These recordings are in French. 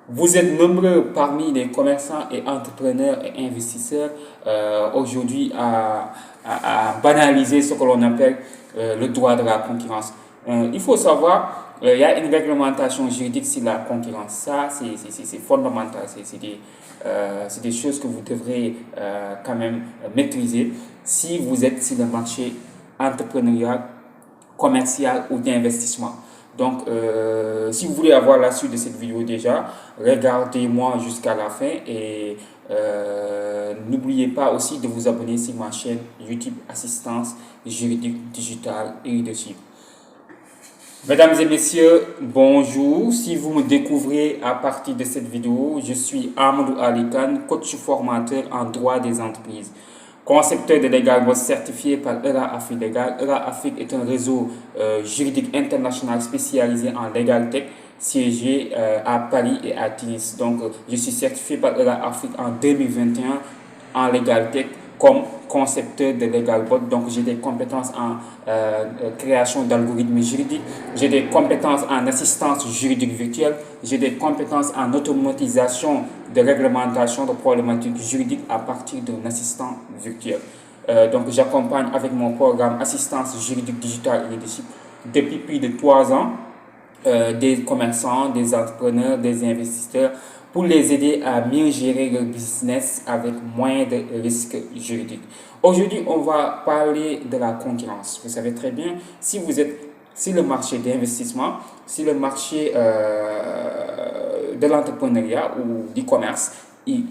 Vous êtes nombreux parmi les commerçants et entrepreneurs et investisseurs aujourd'hui à banaliser ce que l'on appelle le droit de la concurrence. Il faut savoir, il y a une réglementation juridique sur la concurrence. Ça, c'est fondamental. C'est des choses que vous devrez quand même maîtriser si vous êtes sur le marché entrepreneurial, commercial ou d'investissement. Donc, si vous voulez avoir la suite de cette vidéo déjà, regardez-moi jusqu'à la fin et n'oubliez pas aussi de vous abonner sur ma chaîne YouTube Assistance Juridique Digitale et Leadership. Mesdames et messieurs, bonjour. Si vous me découvrez à partir de cette vidéo, je suis Amadou Ali Khan, coach formateur en droit des entreprises. Concepteur de Legal Boss certifié par ERA Afrique Legal. ERA Afrique est un réseau juridique international spécialisé en Legal Tech, siégé à Paris et à Tunis. Donc, je suis certifié par ERA Afrique en 2021 en Legal Tech comme concepteur de LegalBot. Donc, j'ai des compétences en création d'algorithmes juridiques, j'ai des compétences en assistance juridique virtuelle, j'ai des compétences en automatisation de réglementation de problématiques juridiques à partir d'un assistant virtuel. Donc, j'accompagne avec mon programme Assistance juridique digitale et leadership depuis plus de 3 ans des commerçants, des entrepreneurs, des investisseurs pour les aider à mieux gérer leur business avec moins de risques juridiques. Aujourd'hui, on va parler de la concurrence. Vous savez très bien, si vous êtes sur le marché d'investissement, sur le marché de l'entrepreneuriat ou du commerce, il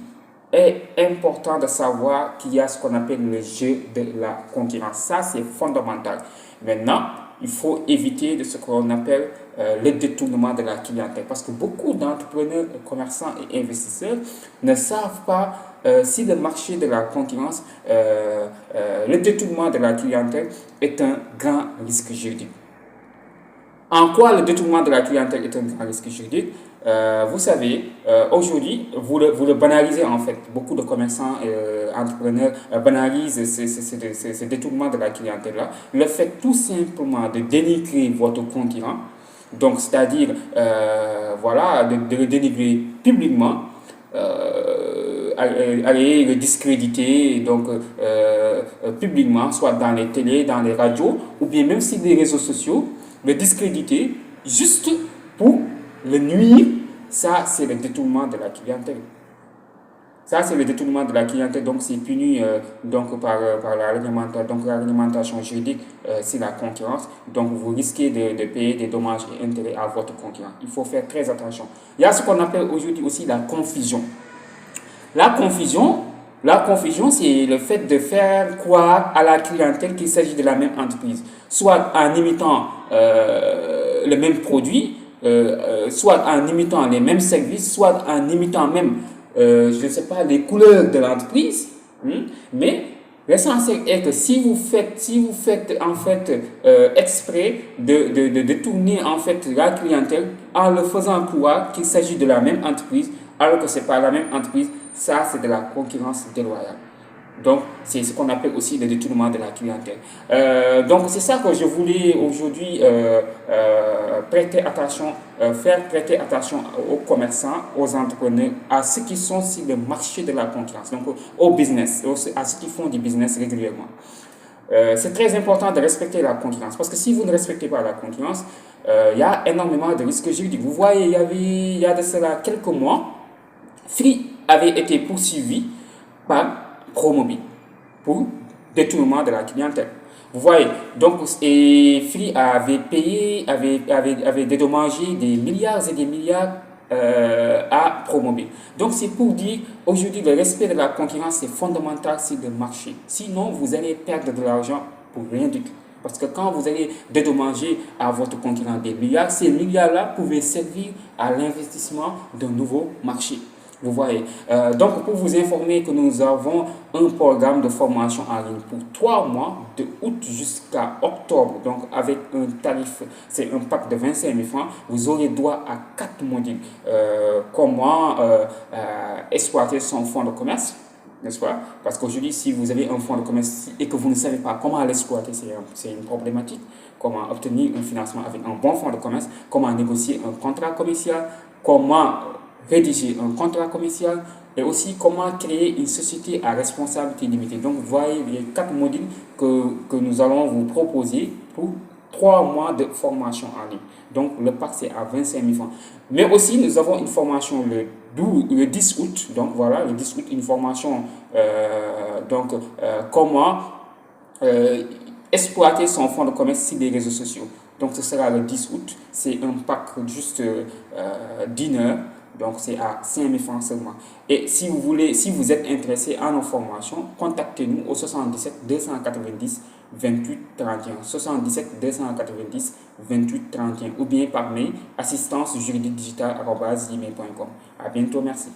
est important de savoir qu'il y a ce qu'on appelle le jeu de la concurrence. Ça, c'est fondamental. Maintenant, il faut éviter de ce qu'on appelle le détournement de la clientèle. Parce que beaucoup d'entrepreneurs, commerçants et investisseurs ne savent pas si le marché de la concurrence, le détournement de la clientèle est un grand risque juridique. En quoi le détournement de la clientèle est un grand risque juridique? Vous savez, aujourd'hui, vous le banalisez en fait. Beaucoup de commerçants et entrepreneurs banalisent ce détournement de la clientèle-là. Le fait tout simplement de dénigrer votre concurrent, donc c'est-à-dire voilà, de le dénigrer publiquement, aller le discréditer donc, publiquement, soit dans les télés, dans les radios, ou bien même sur les réseaux sociaux, le discréditer juste pour le nuire. Ça, c'est le détournement de la clientèle. Ça, c'est le détournement de la clientèle, donc c'est puni donc, par la réglementation juridique sur la concurrence. Donc, vous risquez de payer des dommages et intérêts à votre concurrent. Il faut faire très attention. Il y a ce qu'on appelle aujourd'hui aussi la confusion. La confusion, c'est le fait de faire croire à la clientèle qu'il s'agit de la même entreprise, soit en imitant le même produit, soit en imitant les mêmes services, soit en imitant même, je ne sais pas, les couleurs de l'entreprise. Mais l'essentiel est que si vous faites en fait exprès de détourner en fait la clientèle en le faisant croire qu'il s'agit de la même entreprise, alors que ce n'est pas la même entreprise, ça c'est de la concurrence déloyale. Donc, c'est ce qu'on appelle aussi le détournement de la clientèle. Donc, c'est ça que je voulais aujourd'hui prêter attention, faire prêter attention aux commerçants, aux entrepreneurs, à ceux qui sont sur le marché de la concurrence, donc au business, à ceux qui font du business régulièrement. C'est très important de respecter la concurrence, parce que si vous ne respectez pas la concurrence, il y a énormément de risques juridiques. Vous voyez, il y a de cela quelques mois, Free avait été poursuivi par Promobile pour détournement de la clientèle. Vous voyez, donc, et Free avait dédommagé des milliards et des milliards à Promobile. Donc, c'est pour dire, aujourd'hui, le respect de la concurrence, c'est fondamental sur le marché. Sinon, vous allez perdre de l'argent pour rien du tout. Parce que quand vous allez dédommager à votre concurrent des milliards, ces milliards-là pouvaient servir à l'investissement d'un nouveau marché. Vous voyez. Donc, pour vous informer que nous avons un programme de formation en ligne pour 3 mois, de août jusqu'à octobre. Donc, avec un tarif, c'est un pack de 25 000 francs. Vous aurez droit à 4 modules. Comment exploiter son fonds de commerce, n'est-ce pas? Parce qu'aujourd'hui, si vous avez un fonds de commerce et que vous ne savez pas comment l'exploiter, c'est une problématique. Comment obtenir un financement avec un bon fonds de commerce, comment négocier un contrat commercial, comment rédiger un contrat commercial et aussi comment créer une société à responsabilité limitée. Donc, vous voyez les 4 modules que nous allons vous proposer pour 3 mois de formation en ligne. Donc, le pack, c'est à 25 000 francs. Mais aussi, nous avons une formation le 10 août. Donc, voilà, le 10 août, une formation, comment exploiter son fonds de commerce sur les réseaux sociaux. Donc, ce sera le 10 août. C'est un pack juste d'une heure. Donc, c'est à 5 000 francs seulement. Et si vous êtes intéressé à nos formations, contactez-nous au 77 290 28 31. 77 290 28 31 ou bien par mail assistance juridique digitale@gmail.com. À bientôt, merci.